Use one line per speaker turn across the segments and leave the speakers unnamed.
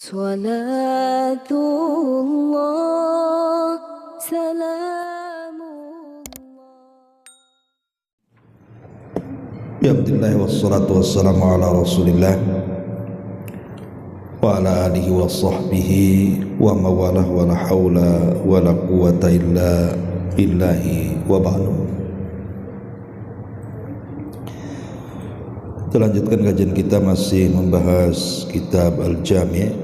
صلاة الله سلام
Bismillah wassalatu wassalamu ala rasulillah wa ala alihi wa sahbihi wa mawalah wa la hawla wa la quwata illa billahi wa ba'du. Kita lanjutkan kajian kita, masih membahas kitab Al-Jami'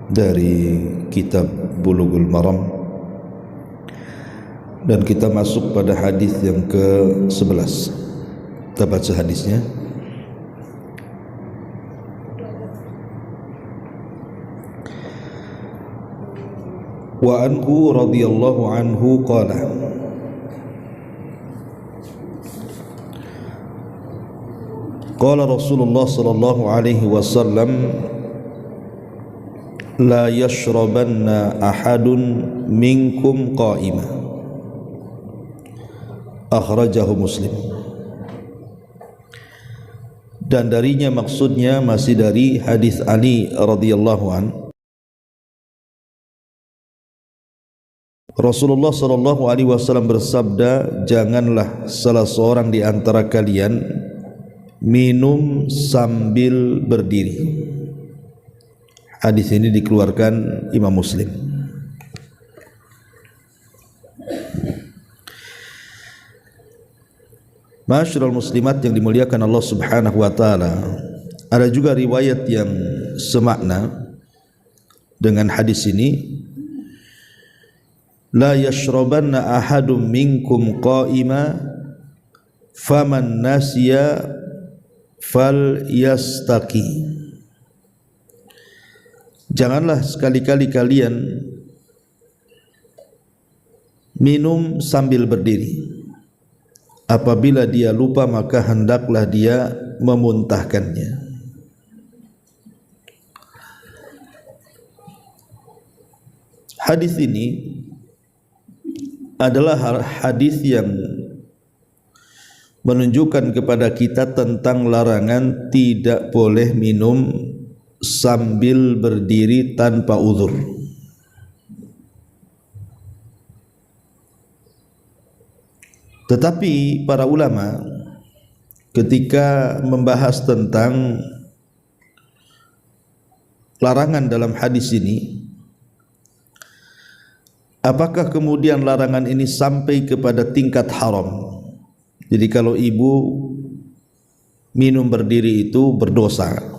dari kitab Bulughul Maram, dan kita masuk pada hadis yang ke-11. Kita baca hadisnya. Wa anhu radhiyallahu anhu qala qala Rasulullah sallallahu alaihi wasallam la yashrabanna ahadun minkum qa'ima, akhrajahu Muslim. Dan darinya, maksudnya masih dari hadis Ali radhiyallahu an, Rasulullah sallallahu alaihi wasallam bersabda, janganlah salah seorang di antara kalian minum sambil berdiri. Hadis ini dikeluarkan Imam Muslim. Ma'asyiral muslimat yang dimuliakan Allah Subhanahu wa taala, ada juga riwayat yang semakna dengan hadis ini. La yashrabanna ahadum minkum qa'ima faman nasiya fal yastaqi. Janganlah sekali-kali kalian minum sambil berdiri. Apabila dia lupa, maka hendaklah dia memuntahkannya. Hadis ini adalah hadis yang menunjukkan kepada kita tentang larangan tidak boleh minum sambil berdiri tanpa uzur. Tetapi para ulama ketika membahas tentang larangan dalam hadis ini, apakah kemudian larangan ini sampai kepada tingkat haram? Jadi kalau ibu minum berdiri itu berdosa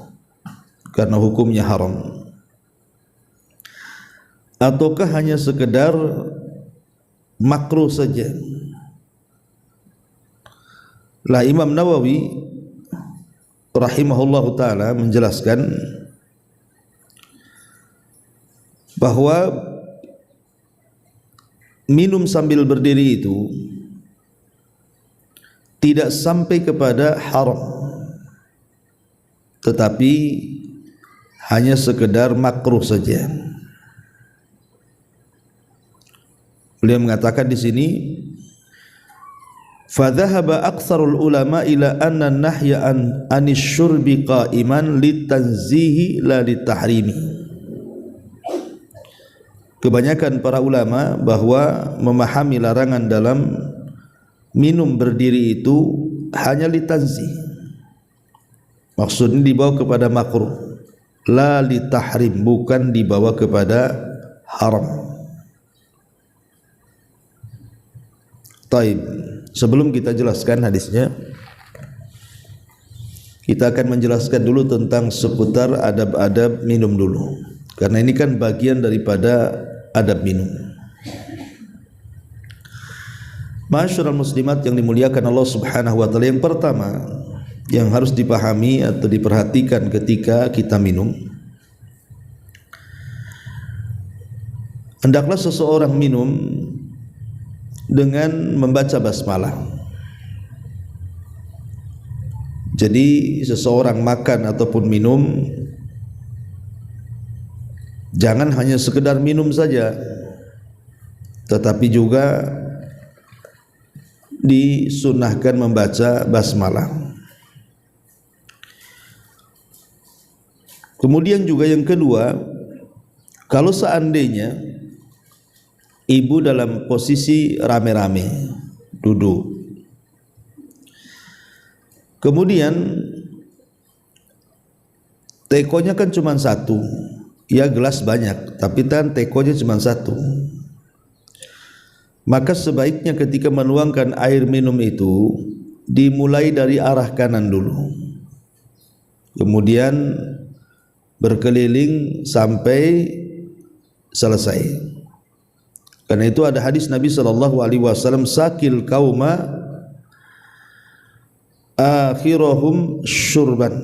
karena hukumnya haram, ataukah hanya sekedar makruh saja? Lah Imam Nawawi rahimahullahu taala menjelaskan bahwa minum sambil berdiri itu tidak sampai kepada haram, tetapi hanya sekedar makruh saja. Beliau mengatakan di sini, fadhahaba aktsarul ulama ila anna nahya anis syurbi qa'iman litanzihi la litahrimi. Kebanyakan para ulama bahwa memahami larangan dalam minum berdiri itu hanya litanzih, maksudnya dibawa kepada makruh, la litahrim, bukan dibawa kepada haram. Taib, sebelum kita jelaskan hadisnya, kita akan menjelaskan dulu tentang seputar adab-adab minum dulu, karena ini kan bagian daripada adab minum. Ma'asyiral muslimat yang dimuliakan Allah Subhanahu wa taala, yang pertama yang harus dipahami atau diperhatikan ketika kita minum, hendaklah seseorang minum dengan membaca basmalah. Jadi seseorang makan ataupun minum jangan hanya sekedar minum saja, tetapi juga disunahkan membaca basmalah. Kemudian juga yang kedua, kalau seandainya ibu dalam posisi rame-rame duduk, kemudian tekonya kan cuma satu, ya gelas banyak, tapi kan tekonya cuma satu, maka sebaiknya ketika menuangkan air minum itu dimulai dari arah kanan dulu, kemudian berkeliling sampai selesai. Karena itu ada hadis Nabi SAW, sakil kauma akhirahum syurban,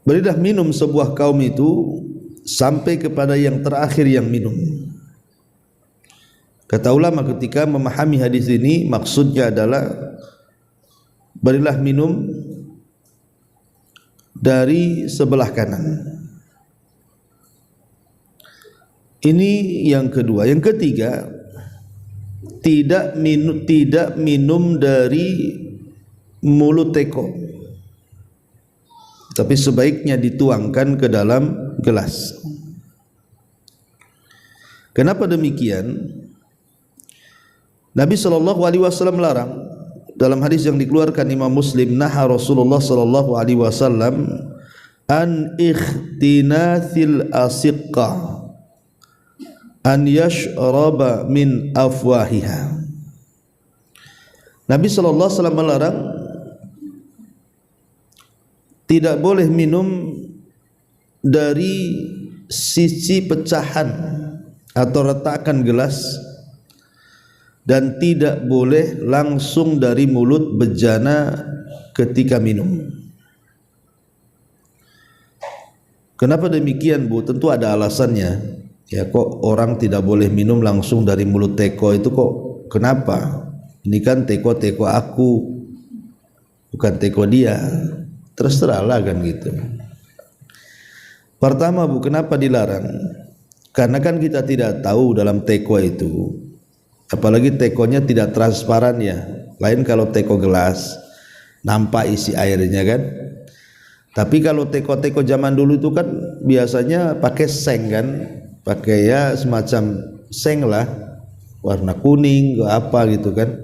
berilah minum sebuah kaum itu sampai kepada yang terakhir yang minum. Kata ulama ketika memahami hadis ini, maksudnya adalah berilah minum dari sebelah kanan. Ini yang kedua. Yang ketiga, tidak minum dari mulut teko, tapi sebaiknya dituangkan ke dalam gelas. Kenapa demikian? Nabi SAW melarang dalam hadis yang dikeluarkan Imam Muslim, naha Rasulullah SAW an ikhtinathil asiqqa an yashraba min afwahiha. Nabi SAW melarang tidak boleh minum dari sisi pecahan atau retakan gelas, dan tidak boleh langsung dari mulut bejana ketika minum. Kenapa demikian, Bu? Tentu ada alasannya. Ya, kok orang tidak boleh minum langsung dari mulut teko itu, kok kenapa? Ini kan teko aku, bukan teko dia. Terserahlah kan gitu. Pertama, Bu, kenapa dilarang? Karena kan kita tidak tahu dalam teko itu, apalagi tekonya tidak transparan ya. Lain kalau teko gelas nampak isi airnya kan. Tapi kalau teko-teko zaman dulu itu kan biasanya pakai seng kan, pakai ya semacam seng lah, warna kuning ke apa gitu kan.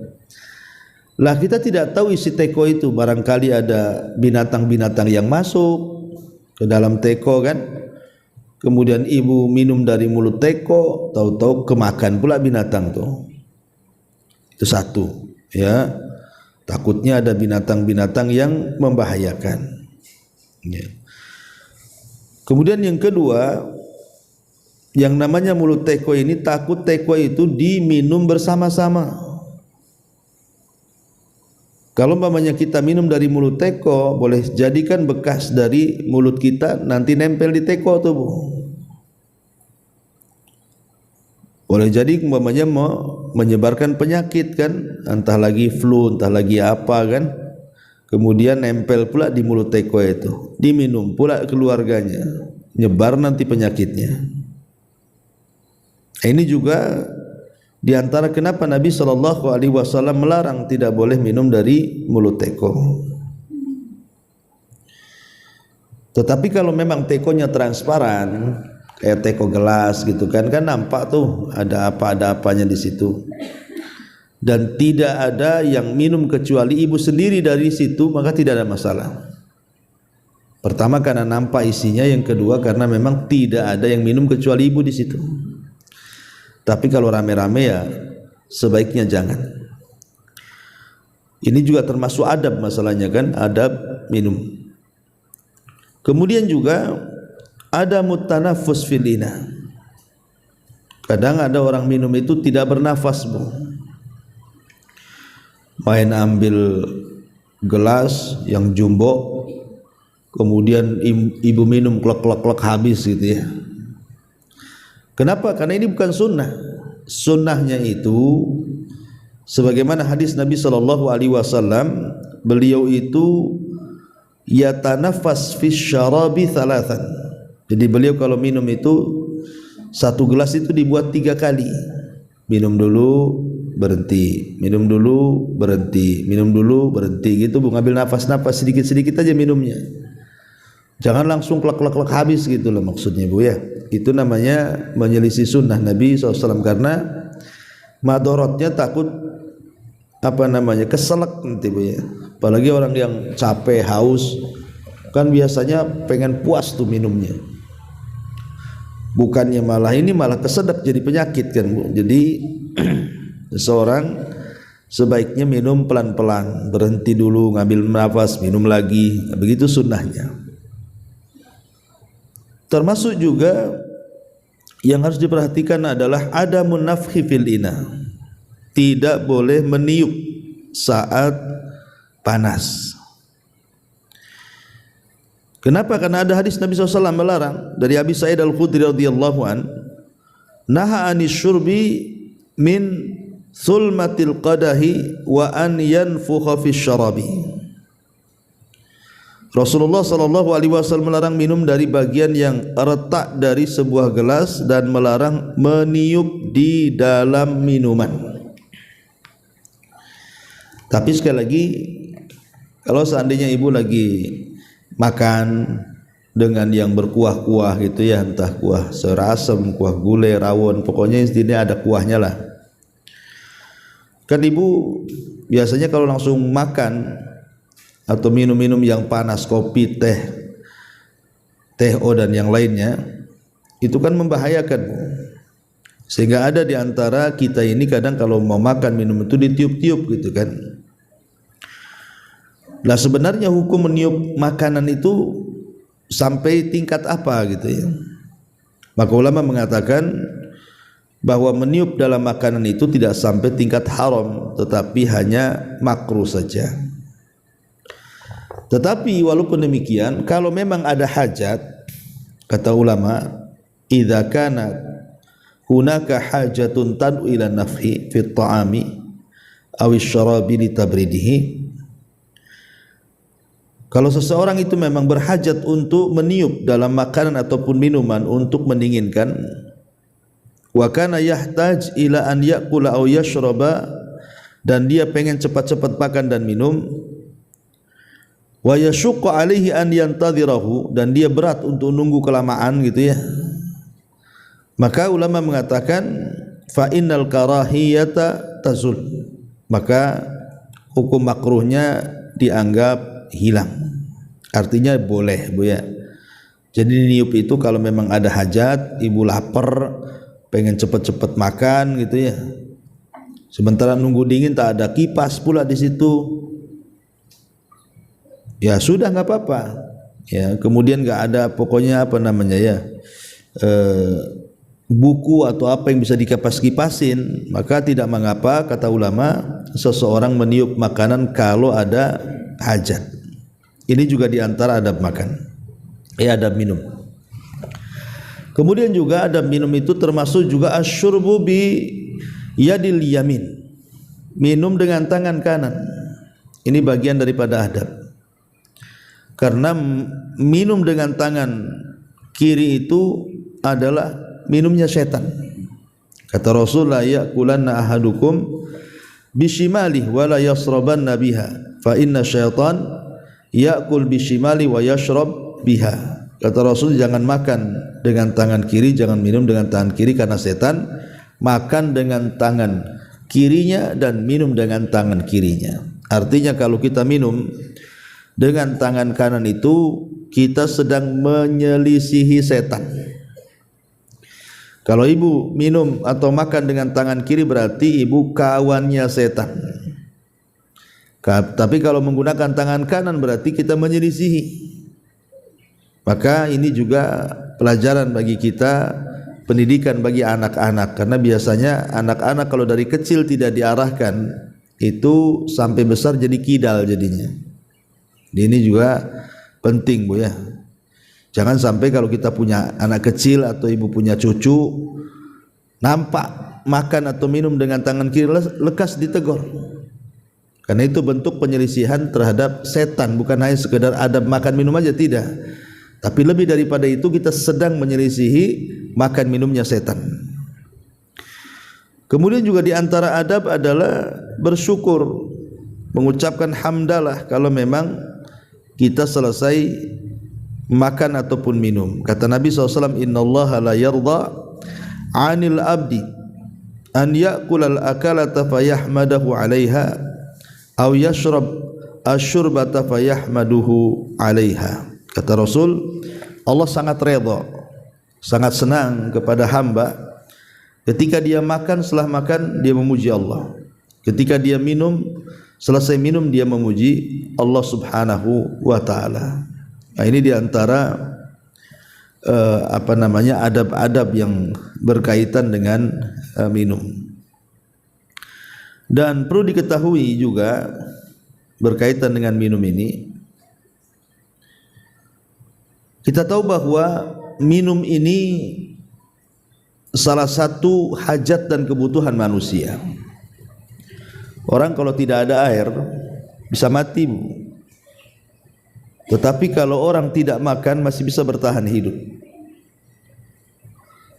Lah kita tidak tahu isi teko itu, barangkali ada binatang-binatang yang masuk ke dalam teko kan. Kemudian ibu minum dari mulut teko, tahu-tahu kemakan pula binatang tuh. Itu satu, ya. Takutnya ada binatang-binatang yang membahayakan. Ya. Kemudian yang kedua, yang namanya mulut teko ini, takut teko itu diminum bersama-sama. Kalau umpamanya kita minum dari mulut teko, boleh jadikan bekas dari mulut kita nanti nempel di teko tuh, Bu. Boleh jadi umpamanya mau menyebarkan penyakit kan, entah lagi flu, entah lagi apa kan. Kemudian nempel pula di mulut teko itu, diminum pula keluarganya, nyebar nanti penyakitnya. Ini juga di antara kenapa Nabi SAW melarang tidak boleh minum dari mulut teko. Tetapi kalau memang tekonya transparan, kayak teko gelas gitu kan nampak tuh ada apa-apanya di situ, dan tidak ada yang minum kecuali ibu sendiri dari situ, maka tidak ada masalah. Pertama karena nampak isinya, yang kedua karena memang tidak ada yang minum kecuali ibu di situ. Tapi kalau rame-rame ya sebaiknya jangan. Ini juga termasuk adab masalahnya kan, adab minum. Kemudian juga ada mutanafus filina. Kadang ada orang minum itu tidak bernafas, Bu. Main ambil gelas yang jumbo, kemudian ibu minum klek habis gitu ya. Kenapa? Karena ini bukan sunnah. Sunnahnya itu sebagaimana hadis Nabi SAW, beliau itu yatanafas fi syarabi thalathan. Jadi beliau kalau minum itu satu gelas itu dibuat 3 kali. Minum dulu, berhenti, minum dulu, berhenti, minum dulu, berhenti gitu Bu, ngambil nafas-nafas sedikit-sedikit aja minumnya. Jangan langsung klek-klek habis gitu loh maksudnya Bu ya. Itu namanya menyelisih sunnah Nabi SAW, karena madorotnya takut keselak nanti Bu ya. Apalagi orang yang capek, haus, kan biasanya pengen puas tuh minumnya. Bukannya malah kesedek jadi penyakit kan Bu. Jadi seseorang sebaiknya minum pelan-pelan, berhenti dulu, ngambil nafas, minum lagi, begitu sunnahnya. Termasuk juga yang harus diperhatikan adalah adamun nafhi fil ina, tidak boleh meniup saat panas. Kenapa? Karena ada hadis Nabi SAW melarang dari Abi Sa'id Al-Khudri radhiyallahu an, naha anis syurbi min sulmatil qadahi wa an yanfukha fi syarabi. Rasulullah sallallahu alaihi wasallam melarang minum dari bagian yang retak dari sebuah gelas dan melarang meniup di dalam minuman. Tapi sekali lagi, kalau seandainya ibu lagi makan dengan yang berkuah-kuah gitu ya, entah kuah serasem, kuah gulai, rawon, pokoknya intinya ada kuahnya lah. Kan ibu biasanya kalau langsung makan atau minum-minum yang panas, kopi, teh O dan yang lainnya, itu kan membahayakan. Sehingga ada di antara kita ini kadang kalau mau makan minum itu ditiup-tiup gitu kan. Nah sebenarnya hukum meniup makanan itu sampai tingkat apa gitu ya. Maka ulama mengatakan bahwa meniup dalam makanan itu tidak sampai tingkat haram, tetapi hanya makruh saja. Tetapi walaupun demikian, kalau memang ada hajat, kata ulama, idza kana hunaka hajatun tad'u ila nafhi fi at-ta'ami aw asy-syarabi li tabridihi. Kalau seseorang itu memang berhajat untuk meniup dalam makanan ataupun minuman untuk mendinginkan, wa kana yahtaj ila an ya'kula aw yashraba, dan dia pengen cepat-cepat makan dan minum, wa yashuqqu alaihi an yantadhirahu, dan dia berat untuk nunggu kelamaan gitu ya, maka ulama mengatakan fa innal karahiyata tazul, maka hukum makruhnya dianggap hilang. Artinya boleh Bu ya. Jadi niup itu kalau memang ada hajat, ibu lapar, pengen cepet-cepet makan gitu ya. Sementara nunggu dingin tak ada kipas pula di situ. Ya sudah nggak apa-apa. Ya, kemudian nggak ada pokoknya buku atau apa yang bisa dikipas-kipasin, maka tidak mengapa kata ulama seseorang meniup makanan kalau ada hajat. Ini juga diantara adab makan, adab minum. Kemudian juga adab minum itu termasuk juga asyurbu bi yadil yamin, minum dengan tangan kanan. Ini bagian daripada adab. Karena minum dengan tangan kiri itu adalah minumnya setan. Kata Rasulullah, ya'kulanna ahadukum bishimali wa la yasrabanna biha fa inna syaitan ya'kul bishimali wa yashrab biha. Kata Rasul, jangan makan dengan tangan kiri, jangan minum dengan tangan kiri, karena setan makan dengan tangan kirinya dan minum dengan tangan kirinya. Artinya kalau kita minum dengan tangan kanan itu kita sedang menyelisihi setan. Kalau ibu minum atau makan dengan tangan kiri berarti ibu kawannya setan. Tapi kalau menggunakan tangan kanan berarti kita menyelisihi. Maka ini juga pelajaran bagi kita, pendidikan bagi anak-anak, karena biasanya anak-anak kalau dari kecil tidak diarahkan itu sampai besar jadi kidal jadinya. Ini juga penting Bu ya. Jangan sampai kalau kita punya anak kecil atau ibu punya cucu nampak makan atau minum dengan tangan kiri, lekas ditegur. Karena itu bentuk penyelisihan terhadap setan, bukan hanya sekedar adab makan minum aja, tidak. Tapi lebih daripada itu kita sedang menyelisihi makan minumnya setan. Kemudian juga di antara adab adalah bersyukur, mengucapkan hamdalah kalau memang kita selesai makan ataupun minum. Kata Nabi SAW, innallaha la yarda 'anil abdi an ya'kulal akalata fayahmadahu 'alaiha aw yashrab asyurbata fayahmaduhu 'alaiha. Kata Rasul, Allah sangat redha, sangat senang kepada hamba ketika dia makan, setelah makan dia memuji Allah. Ketika dia minum, selesai minum dia memuji Allah Subhanahu wa taala. Nah, ini di antara adab-adab yang berkaitan dengan minum. Dan perlu diketahui juga berkaitan dengan minum ini, kita tahu bahwa minum ini salah satu hajat dan kebutuhan manusia. Orang kalau tidak ada air bisa mati, tetapi kalau orang tidak makan masih bisa bertahan hidup.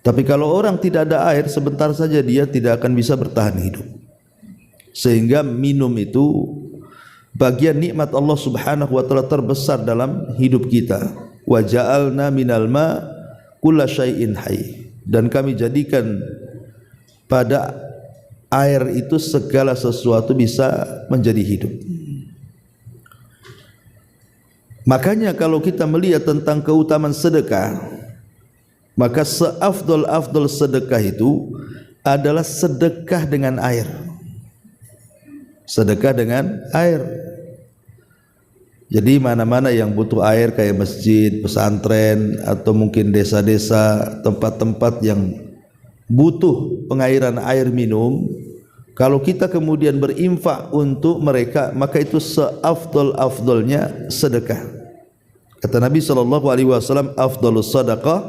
Tapi kalau orang tidak ada air, sebentar saja dia tidak akan bisa bertahan hidup. Sehingga minum itu bagian nikmat Allah Subhanahu wa taala terbesar dalam hidup kita. Wa ja'alna minal ma kulla syai'in hayy. Dan kami jadikan pada air itu segala sesuatu bisa menjadi hidup. Makanya kalau kita melihat tentang keutamaan sedekah, maka seafdol-afdol sedekah itu adalah sedekah dengan air. Sedekah dengan air. Jadi mana-mana yang butuh air kayak masjid, pesantren, atau mungkin desa-desa, tempat-tempat yang butuh pengairan air minum, kalau kita kemudian berinfak untuk mereka, maka itu seafdol-afdolnya sedekah. Kata Nabi SAW, afdolus sadaqah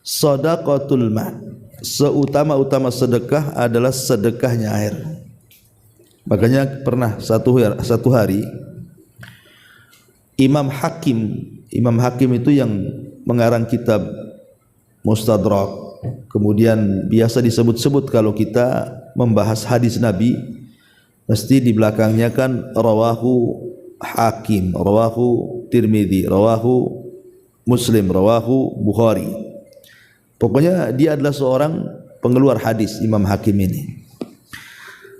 sadaqatul ma. Seutama-utama sedekah adalah sedekahnya air. Makanya pernah satu hari Imam Hakim itu yang mengarang kitab Mustadrak, kemudian biasa disebut-sebut kalau kita membahas hadis Nabi mesti di belakangnya kan rawahu Hakim, rawahu Tirmidzi, rawahu Muslim, rawahu Bukhari. Pokoknya dia adalah seorang pengeluar hadis, Imam Hakim ini.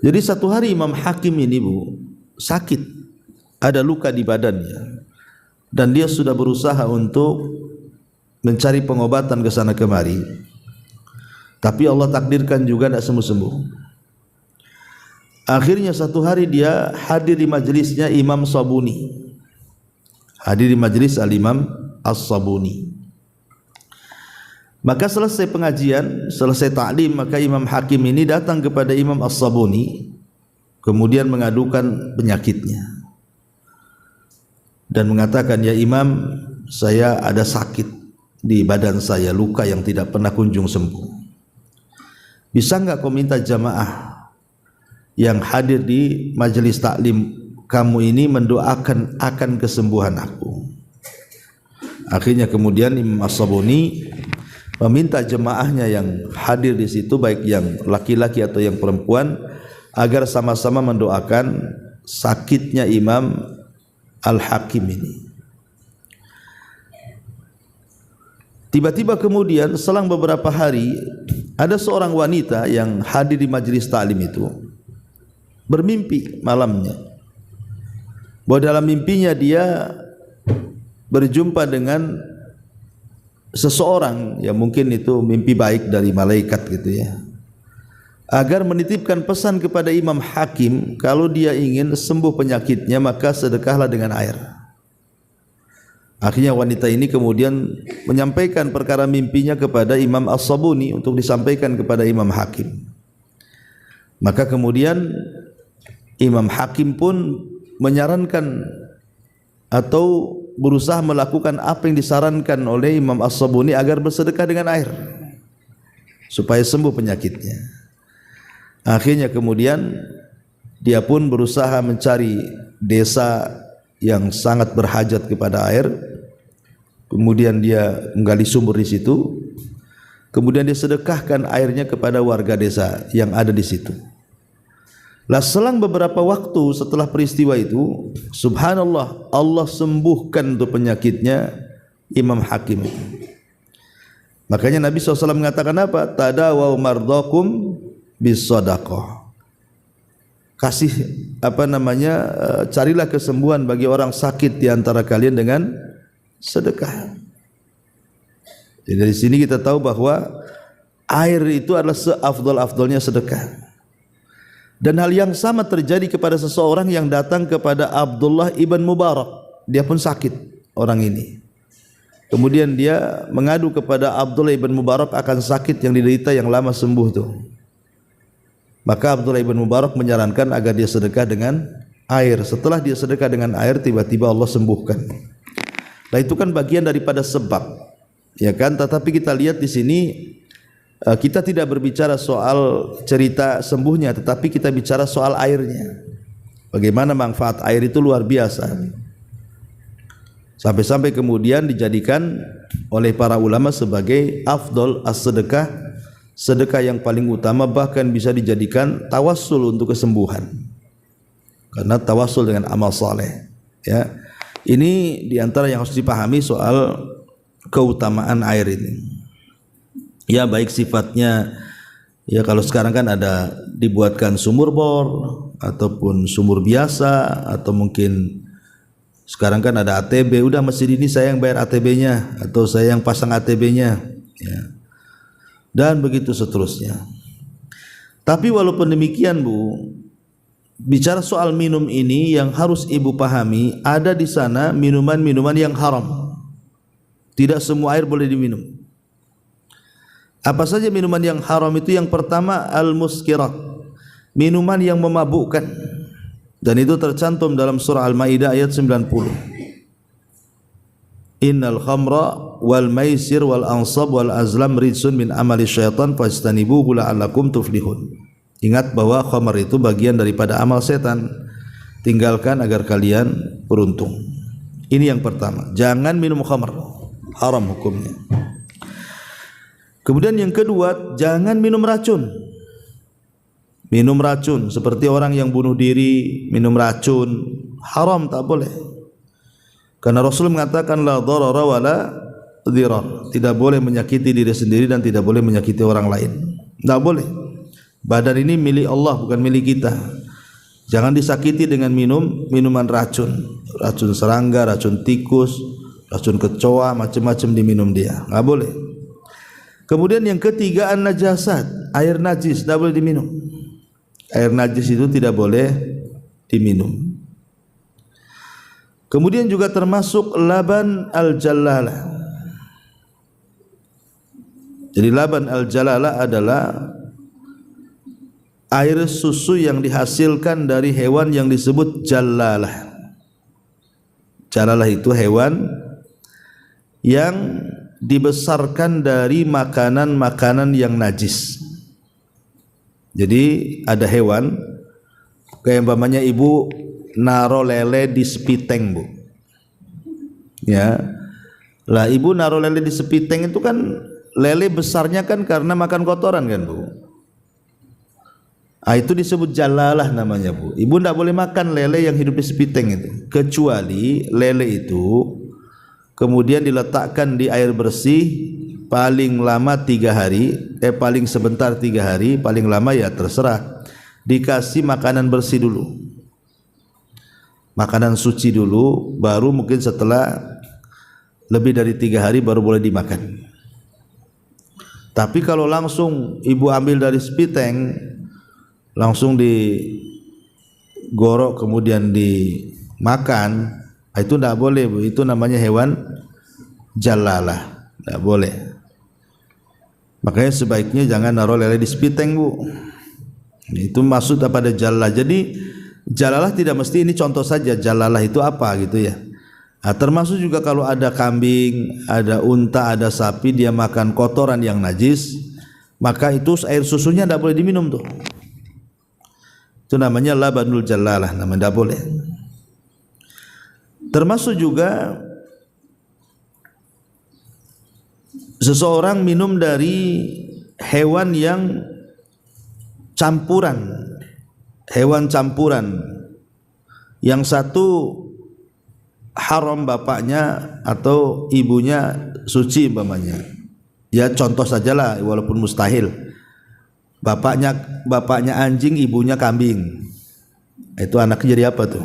Jadi satu hari Imam Hakim ini sakit, ada luka di badannya, dan dia sudah berusaha untuk mencari pengobatan ke sana kemari, tapi Allah takdirkan juga tidak sembuh-sembuh. Akhirnya satu hari dia hadir di majelisnya Imam Sabuni, hadir di majelis Al-Imam As-Sabuni. Maka selesai pengajian, selesai ta'lim, maka Imam Hakim ini datang kepada Imam As-Sabuni, kemudian mengadukan penyakitnya dan mengatakan, ya Imam, saya ada sakit di badan saya, luka yang tidak pernah kunjung sembuh. Bisa enggak kau minta jamaah yang hadir di majelis taklim kamu ini mendoakan akan kesembuhan aku? Akhirnya kemudian Imam As-Sabuni meminta jemaahnya yang hadir di situ, baik yang laki-laki atau yang perempuan, agar sama-sama mendoakan sakitnya Imam Al-Hakim ini. Tiba-tiba kemudian selang beberapa hari ada seorang wanita yang hadir di majelis taklim itu bermimpi malamnya, bahwa dalam mimpinya dia berjumpa dengan seseorang yang mungkin itu mimpi baik dari malaikat gitu ya, agar menitipkan pesan kepada Imam Hakim, kalau dia ingin sembuh penyakitnya maka sedekahlah dengan air. Akhirnya wanita ini kemudian menyampaikan perkara mimpinya kepada Imam As-Sabuni untuk disampaikan kepada Imam Hakim. Maka kemudian Imam Hakim pun menyarankan atau berusaha melakukan apa yang disarankan oleh Imam As-Sabuni agar bersedekah dengan air supaya sembuh penyakitnya. Akhirnya kemudian dia pun berusaha mencari desa yang sangat berhajat kepada air. Kemudian dia menggali sumur di situ. kemudian dia sedekahkan airnya kepada warga desa yang ada di situ. Lah selang beberapa waktu setelah peristiwa itu, subhanallah, Allah sembuhkan tuh penyakitnya Imam Hakim. Makanya Nabi SAW mengatakan apa? Tadawaw mardakum bisadaqah. Kasih carilah kesembuhan bagi orang sakit di antara kalian dengan sedekah. Jadi dari sini kita tahu bahwa air itu adalah seafdal-afdalnya sedekah. Dan hal yang sama terjadi kepada seseorang yang datang kepada Abdullah ibn Mubarak. Dia pun sakit orang ini. Kemudian dia mengadu kepada Abdullah ibn Mubarak akan sakit yang diderita yang lama sembuh tuh. Maka Abdullah ibn Mubarak menyarankan agar dia sedekah dengan air. Setelah dia sedekah dengan air, tiba-tiba Allah sembuhkan. Nah itu kan bagian daripada sebab, ya kan? Tetapi kita lihat di sini kita tidak berbicara soal cerita sembuhnya, tetapi kita bicara soal airnya. Bagaimana manfaat air itu luar biasa. Sampai-sampai kemudian dijadikan oleh para ulama sebagai afdal as-sedekah, sedekah yang paling utama, bahkan bisa dijadikan tawassul untuk kesembuhan. Karena tawassul dengan amal saleh, ya. Ini diantara yang harus dipahami soal keutamaan air ini. Ya baik sifatnya, ya kalau sekarang kan ada dibuatkan sumur bor ataupun sumur biasa, atau mungkin sekarang kan ada ATB, udah masjid ini saya yang bayar ATB-nya atau saya yang pasang ATB-nya, ya. Dan begitu seterusnya. Tapi walaupun demikian Bu, bicara soal minum ini yang harus Ibu pahami, ada di sana minuman-minuman yang haram. Tidak semua air boleh diminum. Apa saja minuman yang haram itu? Yang pertama al-muskirat, minuman yang memabukkan. Dan itu tercantum dalam surah Al-Maidah ayat 90. Innal khamra wal maisir wal ansab wal azlam rijsun min amali syaitan fastanibuhu la'allakum tuflihun. Ingat bahwa khamar itu bagian daripada amal setan, tinggalkan agar kalian beruntung. Ini yang pertama, jangan minum khamar, haram hukumnya. Kemudian yang kedua, jangan minum racun. Minum racun seperti orang yang bunuh diri, minum racun, haram, tak boleh. Karena Rasul mengatakan la dharara wala dhirar, tidak boleh menyakiti diri sendiri dan tidak boleh menyakiti orang lain. Tidak boleh. Badan ini milik Allah, bukan milik kita. Jangan disakiti dengan minuman racun, racun serangga, racun tikus, racun kecoa, macam-macam diminum dia. Enggak boleh. Kemudian yang ketiga an-najasat, air najis tidak boleh diminum. Air najis itu tidak boleh diminum. Kemudian juga termasuk laban al-jalalah. Jadi laban al-jalalah adalah air susu yang dihasilkan dari hewan yang disebut jalalah. Jalalah itu hewan yang dibesarkan dari makanan-makanan yang najis. Jadi ada hewan kayak umpamanya ibu naro lele di sepiteng Bu, ya lah ibu naro lele di sepiteng itu kan lele besarnya kan karena makan kotoran kan Bu. Itu disebut jalalah namanya Bu. Ibu tidak boleh makan lele yang hidup di sepiteng itu, kecuali lele itu kemudian diletakkan di air bersih paling lama 3 hari, paling sebentar 3 hari, paling lama ya terserah. Dikasih makanan bersih dulu, makanan suci dulu, baru mungkin setelah lebih dari 3 hari baru boleh dimakan. Tapi kalau langsung ibu ambil dari sepiteng, langsung digorok kemudian dimakan, itu tidak boleh Bu. Itu namanya hewan jalalah, tidak boleh. Makanya sebaiknya jangan naruh lele di sepiteng Bu. Itu maksud pada jalalah. Jadi jalalah tidak mesti ini contoh saja, jalalah itu apa gitu ya. Nah, termasuk juga kalau ada kambing, ada unta, ada sapi, dia makan kotoran yang najis, maka itu air susunya tidak boleh diminum tuh. Itu namanya labanul jalalah, namanya tidak boleh. Termasuk juga seseorang minum dari hewan yang campuran, yang satu haram bapaknya atau ibunya suci umpamanya. Ya contoh sajalah walaupun mustahil. Bapaknya anjing, ibunya kambing. Itu anaknya jadi apa tuh?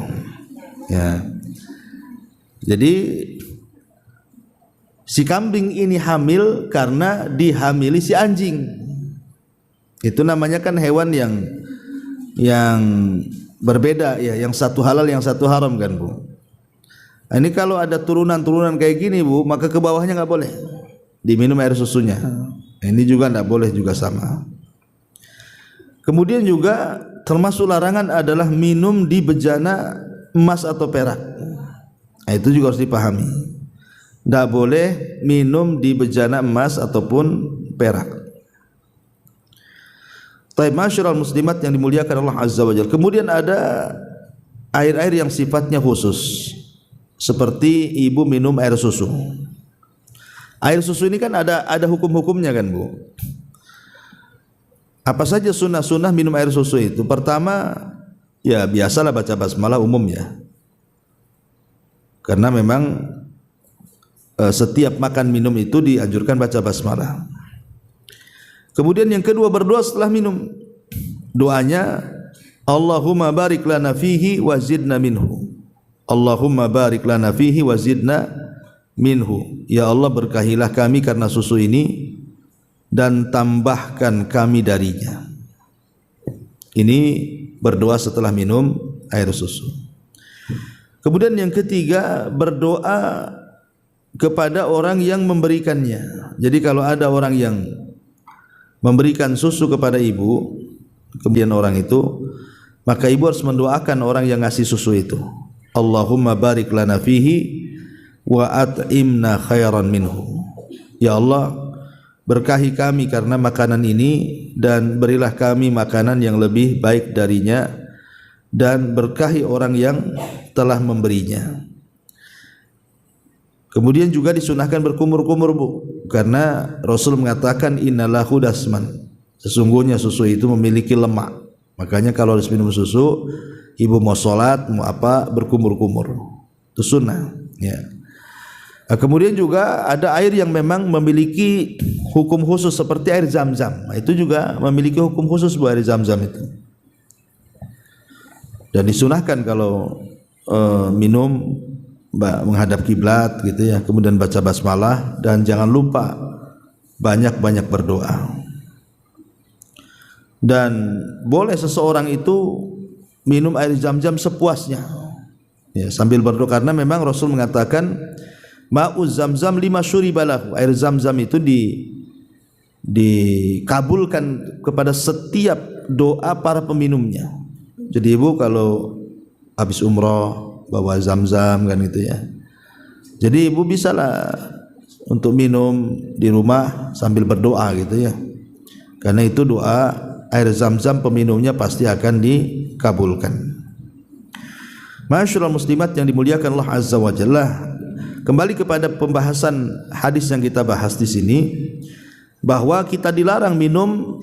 Ya. Jadi si kambing ini hamil karena dihamili si anjing. Itu namanya kan hewan yang berbeda ya, yang satu halal yang satu haram kan Bu. Nah, ini kalau ada turunan kayak gini Bu, maka ke bawahnya nggak boleh diminum air susunya. Nah, ini juga nggak boleh juga sama. Kemudian juga termasuk larangan adalah minum di bejana emas atau perak. Nah, itu juga harus dipahami. Tidak boleh minum di bejana emas ataupun perak. Taib masyarul muslimat yang dimuliakan Allah Azza wa Jalla. Kemudian ada air-air yang sifatnya khusus, seperti ibu minum air susu. Air susu ini kan ada hukum-hukumnya kan Bu. Apa saja sunnah-sunnah minum air susu itu? Pertama, ya biasalah baca basmalah umum ya. Karena memang setiap makan minum itu dianjurkan baca basmalah. Kemudian yang kedua, berdoa setelah minum. Doanya Allahumma barik lana fihi wa zidna minhu. Allahumma barik lana fihi wa zidna minhu. Ya Allah, berkahilah kami karena susu ini dan tambahkan kami darinya. Ini berdoa setelah minum air susu. Kemudian yang ketiga, berdoa kepada orang yang memberikannya. Jadi kalau ada orang yang memberikan susu kepada ibu, kemudian orang itu, maka ibu harus mendoakan orang yang ngasih susu itu. Allahumma barik lana fihi wa at'imna khairan minhu. Ya Allah, berkahi kami karena makanan ini dan berilah kami makanan yang lebih baik darinya, dan berkahi orang yang telah memberinya. Kemudian juga disunahkan berkumur-kumur Bu, karena Rasul mengatakan innalahu dasman, sesungguhnya susu itu memiliki lemak. Makanya kalau harus minum susu, ibu mau sholat mau apa, berkumur-kumur, itu sunnah ya. Nah, kemudian juga ada air yang memang memiliki hukum khusus seperti air zam-zam. Nah, itu juga memiliki hukum khusus Bu, air zam-zam itu. Dan disunahkan kalau minum menghadap kiblat gitu ya, kemudian baca basmalah dan jangan lupa banyak-banyak berdoa. Dan boleh seseorang itu minum air zam-zam sepuasnya ya, sambil berdoa, karena memang Rasul mengatakan ma'uz zamzam lima syuribalahu, air zam-zam itu dikabulkan kepada setiap doa para peminumnya. Jadi ibu kalau habis umroh bawa zam-zam kan gitu ya, jadi ibu bisalah untuk minum di rumah sambil berdoa gitu ya, karena itu doa air zam-zam peminumnya pasti akan dikabulkan. Masyaallah muslimat yang dimuliakan Allah Azza wa Jalla. Kembali kepada pembahasan hadis yang kita bahas di sini, bahwa kita dilarang minum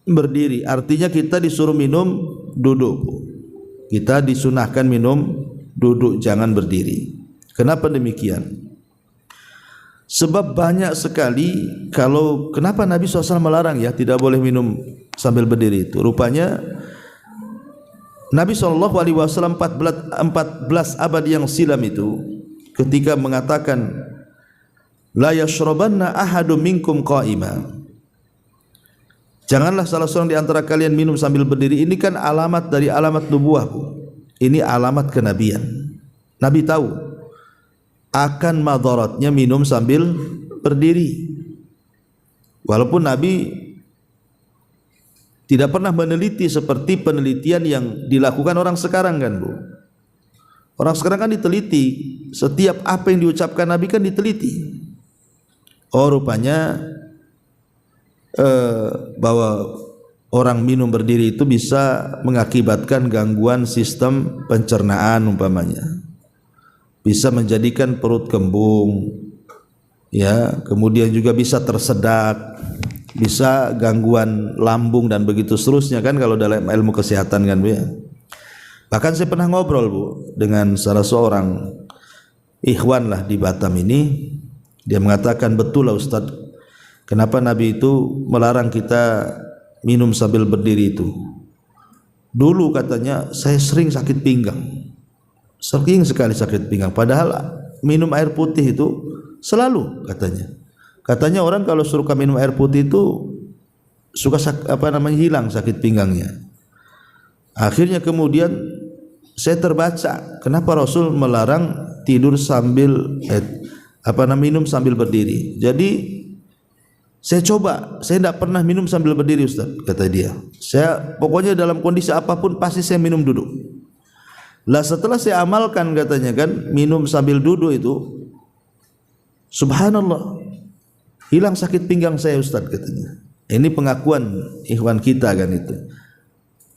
berdiri, artinya kita disuruh minum duduk. Kita disunahkan minum duduk, jangan berdiri. Kenapa demikian? Sebab banyak sekali kenapa Nabi SAW melarang ya tidak boleh minum sambil berdiri itu. Rupanya Nabi SAW 14 abad yang silam itu ketika mengatakan la yashrabanna ahadum minkum qa'ima, janganlah salah seorang di antara kalian minum sambil berdiri. Ini kan alamat dari alamat nubuah Bu. Ini alamat kenabian. Nabi tahu akan madaratnya minum sambil berdiri. Walaupun Nabi tidak pernah meneliti seperti penelitian yang dilakukan orang sekarang kan Bu. Orang sekarang kan diteliti, setiap apa yang diucapkan Nabi kan diteliti. Oh rupanya bahwa orang minum berdiri itu bisa mengakibatkan gangguan sistem pencernaan umpamanya, bisa menjadikan perut kembung ya, kemudian juga bisa tersedak, bisa gangguan lambung dan begitu seterusnya kan kalau dalam ilmu kesehatan kan Bu ya. Bahkan saya pernah ngobrol Bu dengan salah seorang ikhwan lah di Batam ini, dia mengatakan betul lah Ustaz, kenapa Nabi itu melarang kita minum sambil berdiri itu. Dulu katanya saya sering sakit pinggang, sering sekali sakit pinggang, padahal minum air putih itu selalu katanya orang kalau suruh minum air putih itu suka hilang sakit pinggangnya. Akhirnya kemudian saya terbaca kenapa Rasul melarang tidur sambil minum sambil berdiri. Jadi saya coba, saya tidak pernah minum sambil berdiri Ustaz, kata dia. Saya pokoknya dalam kondisi apapun pasti saya minum duduk. Lah setelah saya amalkan katanya kan minum sambil duduk itu, subhanallah, hilang sakit pinggang saya Ustaz katanya. Ini pengakuan ikhwan kita kan itu.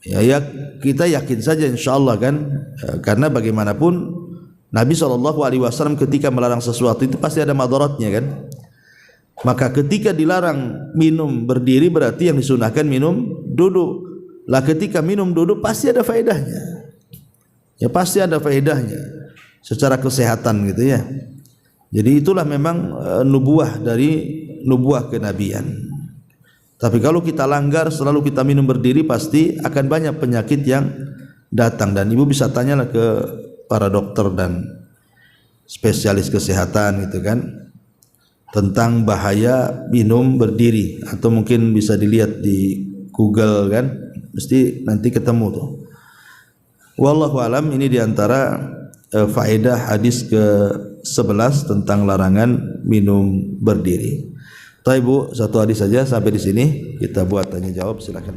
Ya kita yakin saja insyaallah kan, karena bagaimanapun Nabi SAW ketika melarang sesuatu itu pasti ada madaratnya kan. Maka ketika dilarang minum berdiri berarti yang disunahkan minum duduk. Lah ketika minum duduk pasti ada faedahnya. Ya pasti ada faedahnya secara kesehatan gitu ya. Jadi itulah memang nubuah dari nubuah kenabian. Tapi kalau kita langgar selalu kita minum berdiri pasti akan banyak penyakit yang datang, dan ibu bisa tanyalah ke para dokter dan spesialis kesehatan gitu kan tentang bahaya minum berdiri, atau mungkin bisa dilihat di Google kan, mesti nanti ketemu tuh. Wallahu alam, ini diantara faedah hadis ke-11 tentang larangan minum berdiri. Baik Bu, satu hadis saja sampai di sini kita buat tanya jawab, silakan.